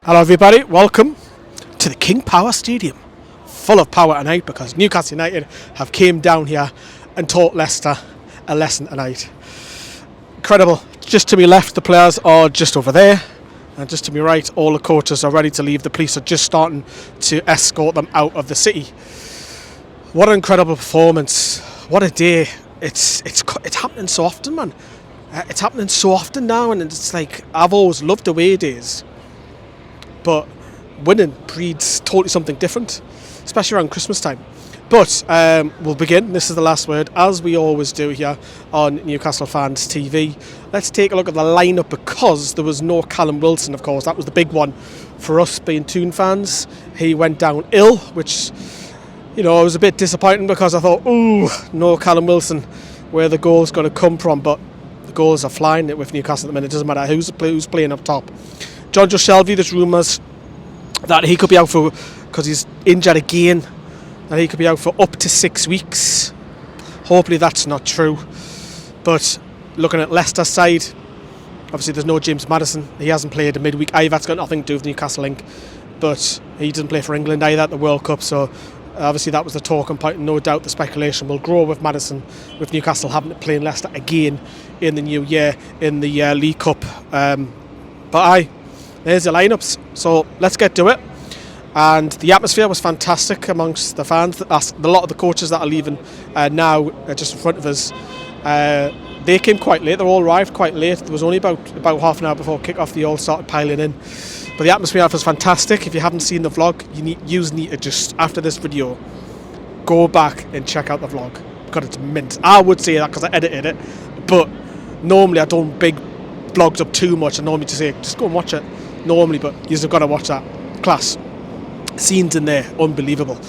Hello everybody, welcome to the King Power Stadium. Full of power tonight because Newcastle United have came down here and taught Leicester a lesson tonight. Incredible. Just to my left the players are just over there, and just to my right all the coaches are ready to leave. The police are just starting to escort them out of the city. What an incredible performance. What a day. It's happening so often, man. It's happening so often now, and it's like I've always loved away days. But winning breeds totally something different, especially around Christmas time. But we'll begin. This is the last word, as we always do here on Newcastle Fans TV. Let's take a look at the lineup because there was no Callum Wilson, of course. That was the big one for us being Toon fans. He went down ill, which, you know, was a bit disappointing because I thought, ooh, no Callum Wilson, where the goal's going to come from. But the goals are flying with Newcastle at the minute. It doesn't matter who's playing up top. Jonjo Shelvey, there's rumours that he could be out for, because he's injured again, that he could be out for up to 6 weeks. Hopefully that's not true. But looking at Leicester's side, obviously there's no James Maddison. He hasn't played a midweek either. That's got nothing to do with Newcastle link. But he didn't play for England either at the World Cup, so obviously that was the talking point. No doubt the speculation will grow with Maddison, with Newcastle having to play Leicester again in the new year in the League Cup. There's the lineups, so let's get to it. And the atmosphere was fantastic amongst the fans. A lot of the coaches that are leaving now just in front of us, they came quite late. They all arrived quite late. There was only about half an hour before kick-off they all started piling in. But the atmosphere was fantastic. If you haven't seen the vlog, you need to just, after this video, go back and check out the vlog, because it's mint. I would say that because I edited it, but normally I don't big vlogs up too much. I normally just say, just go and watch it. Normally, but you've got to watch that. Class scenes in there, unbelievable.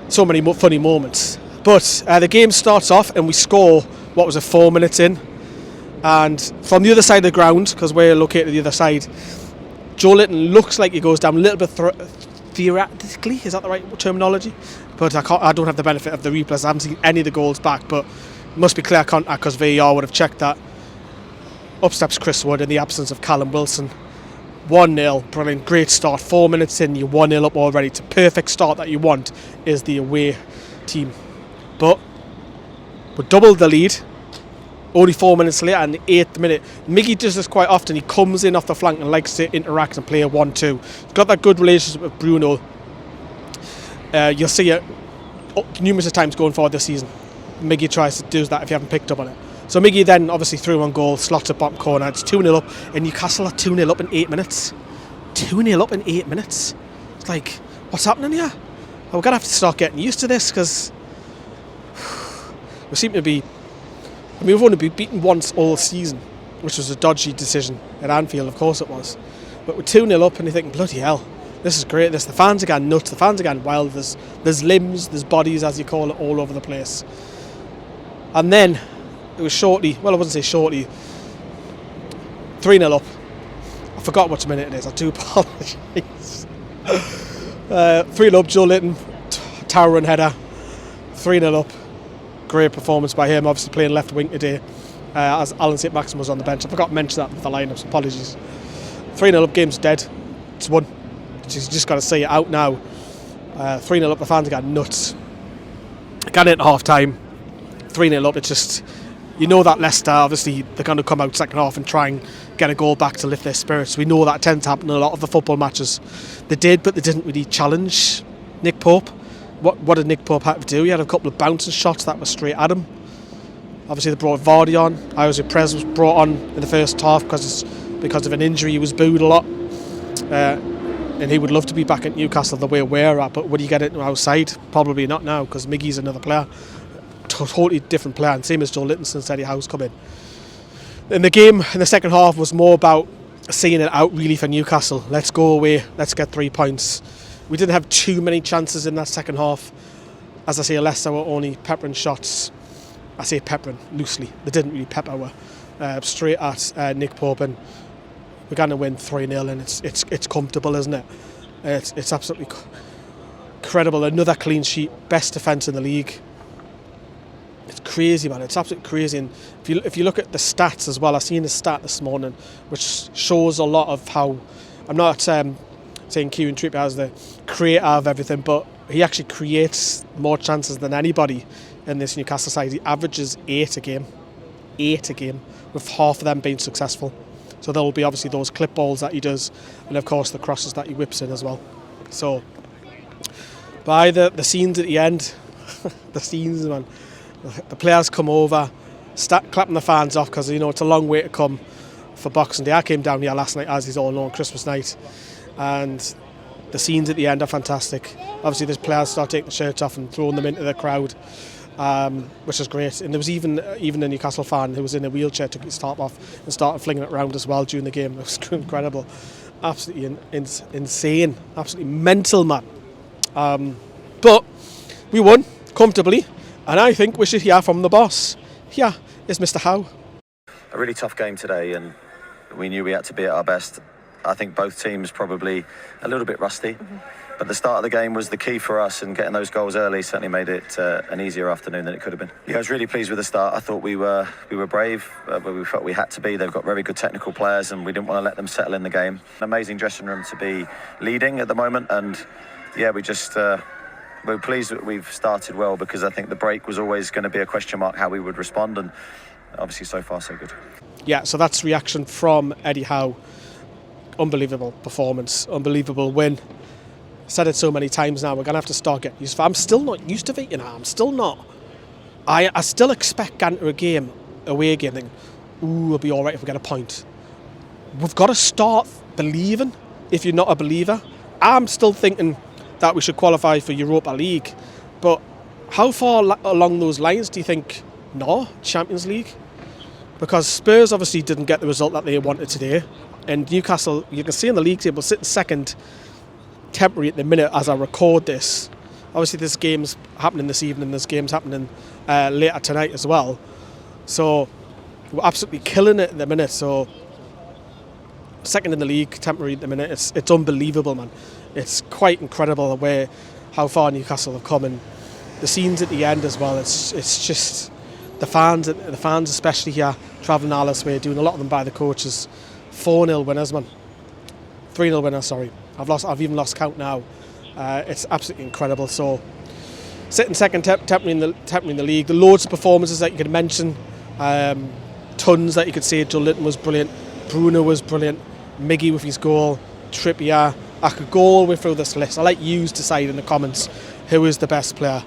So many funny moments. But the game starts off and we score, 4 minutes in, and from the other side of the ground, because we're located the other side, Joelinton looks like he goes down a little bit theoretically, is that the right terminology? But I don't have the benefit of the replays. I haven't seen any of the goals back, but it must be clear contact because VAR would have checked that. Up steps Chris Wood in the absence of Callum Wilson. 1-0, brilliant, great start. 4 minutes in, you're 1-0 up already. It's a perfect start that you want is the away team. But we doubled the lead. Only 4 minutes later, in the 8th minute. Miggy does this quite often. He comes in off the flank and likes to interact and play a 1-2. He's got that good relationship with Bruno. You'll see it numerous times going forward this season. Miggy tries to do that if you haven't picked up on it. So Miggy then obviously threw on goal, slots at bottom corner. It's 2-0 up, and Newcastle are 2-0 up in 8 minutes. 2-0 up in 8 minutes. It's like, what's happening here? We're going to have to start getting used to this, because we seem to be... we've only been beaten once all season, which was a dodgy decision at Anfield, of course it was. But we're 2-0 up and you're thinking, bloody hell, this is great. The fans are going nuts, the fans are going wild. There's limbs, there's bodies, as you call it, all over the place. And then... it was shortly, well I wouldn't say shortly, 3-0 up. I forgot which minute it is, I do apologise. 3-0 up, Joelinton, towering header, 3-0 up. Great performance by him, obviously playing left wing today, as Alan Saint-Maximin was on the bench. I forgot to mention that with the lineups, apologies. 3-0 up, game's dead, it's won. You just got to say it out now. 3-0 up, the fans got nuts. Got it at half time, 3-0 up, it's just... you know that Leicester, obviously, they're going to come out second half and try and get a goal back to lift their spirits. We know that tends to happen in a lot of the football matches. They did, but they didn't really challenge Nick Pope. What did Nick Pope have to do? He had a couple of bouncing shots that were straight at him. Obviously, they brought Vardy on. Jose Perez was brought on in the first half because of an injury. He was booed a lot. And he would love to be back at Newcastle the way we're at, but would he get it outside? Probably not now, because Miggy's another player. Totally different player, and same as Joelinton since Eddie Howe's come in. And the game in the second half was more about seeing it out really for Newcastle. Let's go away, let's get 3 points. We didn't have too many chances in that second half. As I say, Leicester were only peppering shots. I say peppering loosely. They didn't really pepper straight at Nick Pope, and we're going to win 3-0, and it's comfortable, isn't it? It's absolutely incredible. Another clean sheet, best defence in the league. It's crazy, man. It's absolutely crazy. And if you look at the stats as well, I seen a stat this morning which shows a lot of how... I'm not saying Kieran Trippier as the creator of everything, but he actually creates more chances than anybody in this Newcastle side. He averages 8 a game, with half of them being successful. So there will be obviously those clip balls that he does, and of course the crosses that he whips in as well. So by the scenes at the end, the scenes, man, the players come over, start clapping the fans off, because it's a long way to come for Boxing Day. I came down here last night, as is all known, Christmas night, and the scenes at the end are fantastic. Obviously there's players start taking the shirts off and throwing them into the crowd, which is great. And there was even a Newcastle fan who was in a wheelchair, took his top off and started flinging it around as well during the game. It was incredible, absolutely insane, absolutely mental, man. But we won comfortably, and I think we should hear from the boss. Here is Mr. Howe. A really tough game today, and we knew we had to be at our best. I think both teams probably a little bit rusty, but the start of the game was the key for us, and getting those goals early certainly made it an easier afternoon than it could have been. Yeah, I was really pleased with the start. I thought we were brave, but we felt we had to be. They've got very good technical players, and we didn't want to let them settle in the game. An amazing dressing room to be leading at the moment, and yeah, we're pleased that we've started well, because I think the break was always going to be a question mark how we would respond, and obviously so far so good. Yeah, so that's reaction from Eddie Howe. Unbelievable performance, unbelievable win. Said it so many times now, we're going to have to start getting used to it. I'm still not used to it, I'm still not. I still expect going to a away game, thinking, ooh, it'll be all right if we get a point. We've got to start believing, if you're not a believer. I'm still thinking that we should qualify for Europa League, but how far along those lines do you think, Champions League? Because Spurs obviously didn't get the result that they wanted today, and Newcastle, you can see in the league table, sitting second temporary at the minute as I record this. Obviously there's games happening this evening, there's games happening later tonight as well, so we're absolutely killing it at the minute. So second in the league, temporary at the minute. It's unbelievable, man. It's quite incredible how far Newcastle have come, and the scenes at the end as well. It's just the fans especially here, travelling all this way, doing a lot of them by the coaches. 4-0 winners, man. 3-0 winners, sorry. I've even lost count now. It's absolutely incredible. So sitting second, temporary in the league. The loads of performances that you could mention. Tons that you could say. Joelinton was brilliant. Bruno was brilliant. Miggy with his goal. Trippier. I could go all the way through this list. I'll let you decide in the comments who is the best player.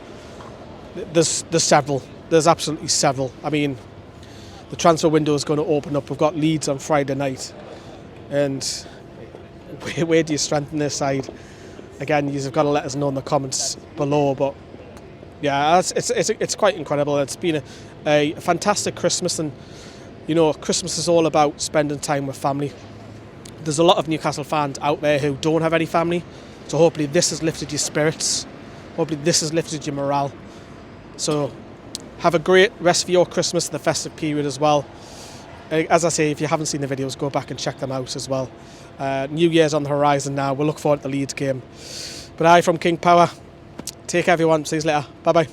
There's several. There's absolutely several. I mean, the transfer window is going to open up. We've got Leeds on Friday night, and where do you strengthen this side? Again, you've got to let us know in the comments below. But yeah, it's quite incredible. It's been a fantastic Christmas, and Christmas is all about spending time with family. There's a lot of Newcastle fans out there who don't have any family, so hopefully this has lifted your spirits. Hopefully this has lifted your morale. So have a great rest of your Christmas, the festive period as well. As I say, if you haven't seen the videos, go back and check them out as well. New Year's on the horizon now. We'll look forward to the Leeds game. But from King Power, take care everyone. See you later. Bye bye.